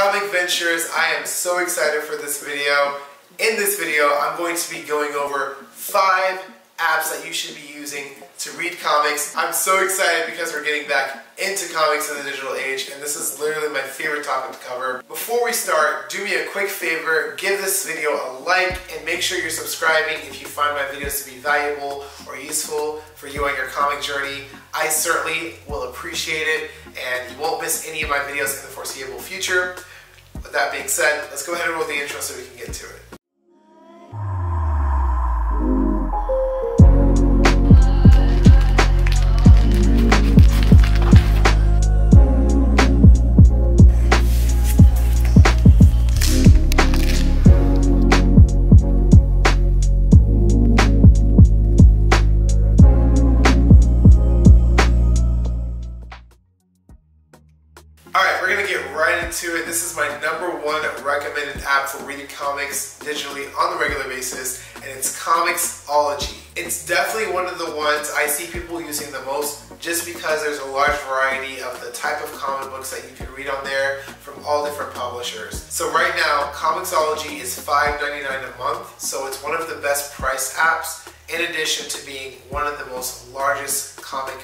Comic Ventures, I am so excited for this video. In this video, I'm going to be going over 5 apps that you should be using to read comics. I'm so excited because we're getting back into comics in the digital age, and this is literally my favorite topic to cover. Before we start, do me a quick favor, give this video a like, and make sure you're subscribing if you find my videos to be valuable or useful for you on your comic journey. I certainly will appreciate it, and you won't miss any of my videos in the foreseeable future. With that being said, let's go ahead and roll the intro so we can get to it. This is my #1 recommended app for reading comics digitally on the regular basis, and it's Comicsology. It's definitely one of the ones I see people using the most just because there's a large variety of the type of comic books that you can read on there from all different publishers. So right now, Comicsology is $5.99 a month, so it's one of the best priced apps in addition to being one of the most largest comic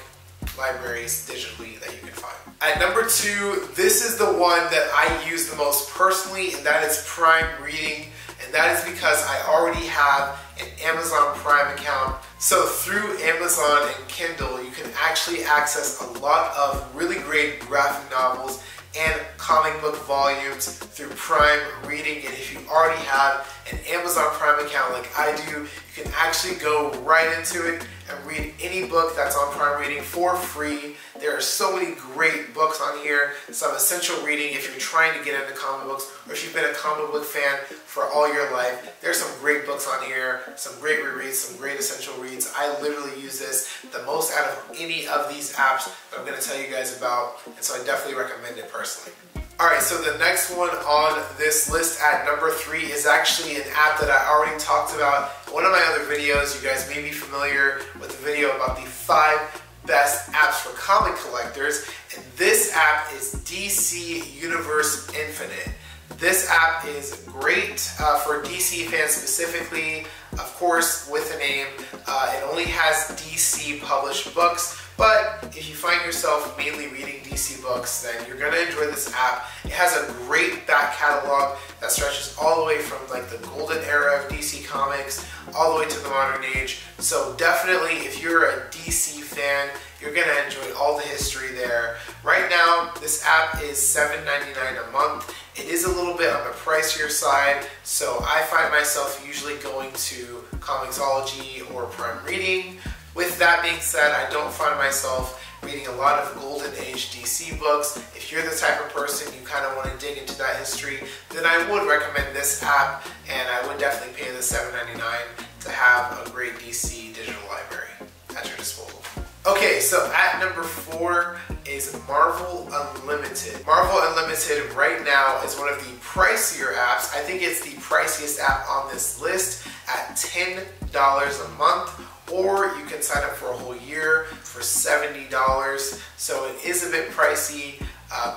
libraries digitally that you can find. At #2, this is the one that I use the most personally, and that is Prime Reading, and that is because I already have an Amazon Prime account. So through Amazon and Kindle, you can actually access a lot of really great graphic novels and comic book volumes through Prime Reading. And if you already have an Amazon Prime account like I do, you can actually go right into it and read any book that's on Prime Reading for free. There are so many great books on here, some essential reading if you're trying to get into comic books, or if you've been a comic book fan for all your life. There's some great books on here, some great rereads, some great essential reads. I literally use this the most out of any of these apps that I'm going to tell you guys about, and so I definitely recommend it personally. Alright, so the next one on this list at #3 is actually an app that I already talked about in one of my other videos. You guys may be familiar with the video about the 5 best apps for comic collectors, and this app is DC Universe Infinite. This app is great for DC fans specifically, of course with a name. It only has DC published books, but if you find yourself mainly reading DC books, then you're going to enjoy this app. It has a great back catalog that stretches all the way from like the golden era of DC Comics all the way to the modern age. So definitely if you're a DC fan, you're going to enjoy all the history there. Right now, this app is $7.99 a month. It is a little bit on the pricier side, so I find myself usually going to Comicsology or Prime Reading. With that being said, I don't find myself reading a lot of Golden Age DC books. If you're the type of person you kind of want to dig into that history, then I would recommend this app, and I would definitely pay the $7.99 to have a great DC digital library at your disposal. Okay, so at #4 is Marvel Unlimited. Marvel Unlimited right now is one of the pricier apps. I think it's the priciest app on this list at $10 a month, or you can sign up for a whole year for $70. So it is a bit pricey,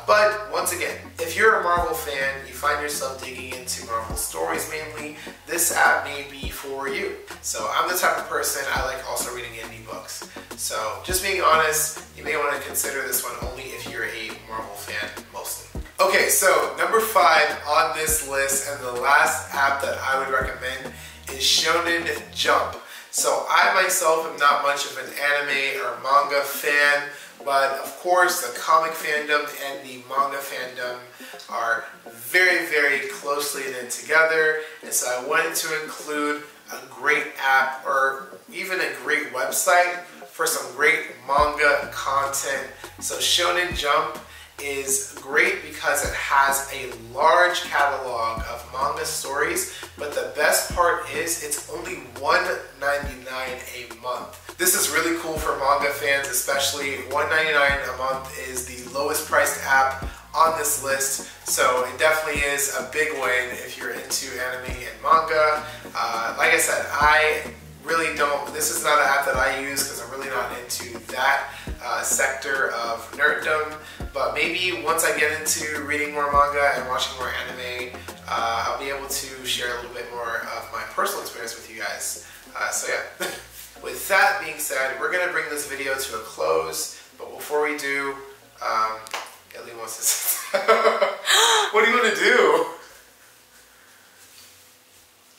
but once again, if you're a Marvel fan, you find yourself digging into Marvel stories mainly, this app may be for you. So I'm the type of person, I like also reading indie books. So just being honest, you may want to consider this one only if you're a Marvel fan mostly. Okay, so #5 on this list, and the last app that I would recommend is Shonen Jump. So I myself am not much of an anime or manga fan, but of course the comic fandom and the manga fandom are very, very closely knit together, and so I wanted to include a great app or even a great website for some great manga content. So Shonen Jump is great because it has a large catalog of manga stories, but the best part is it's only $1.99 a month. This is really cool for manga fans, especially. $1.99 a month is the lowest priced app on this list, so it definitely is a big win if you're into anime and manga. Like I said, I really don't, this is not an app that I use because I'm really not into that sector of nerddom, but maybe once I get into reading more manga and watching more anime, I'll be able to share a little bit more of my personal experience with you guys. So yeah, with that being said, we're going to bring this video to a close, but before we do, Ellie wants to say what do you want to do?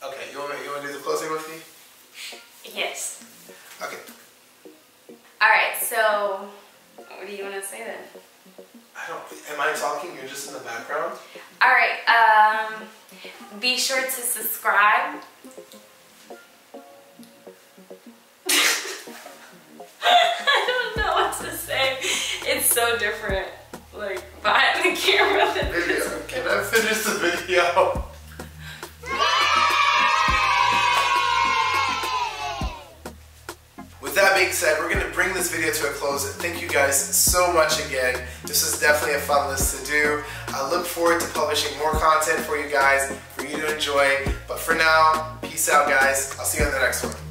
Okay, you want to do the closing with me? Yes. Okay. Alright, so what do you want to say then? Am I talking? You're just in the background? Alright, be sure to subscribe. I don't know what to say. It's so different, like, behind the camera than Video. Can I finish the video? With that being said, we're going to bring this video to a close. Thank you guys so much again. This was definitely a fun list to do. I look forward to publishing more content for you guys, for you to enjoy. But for now, peace out guys. I'll see you on the next one.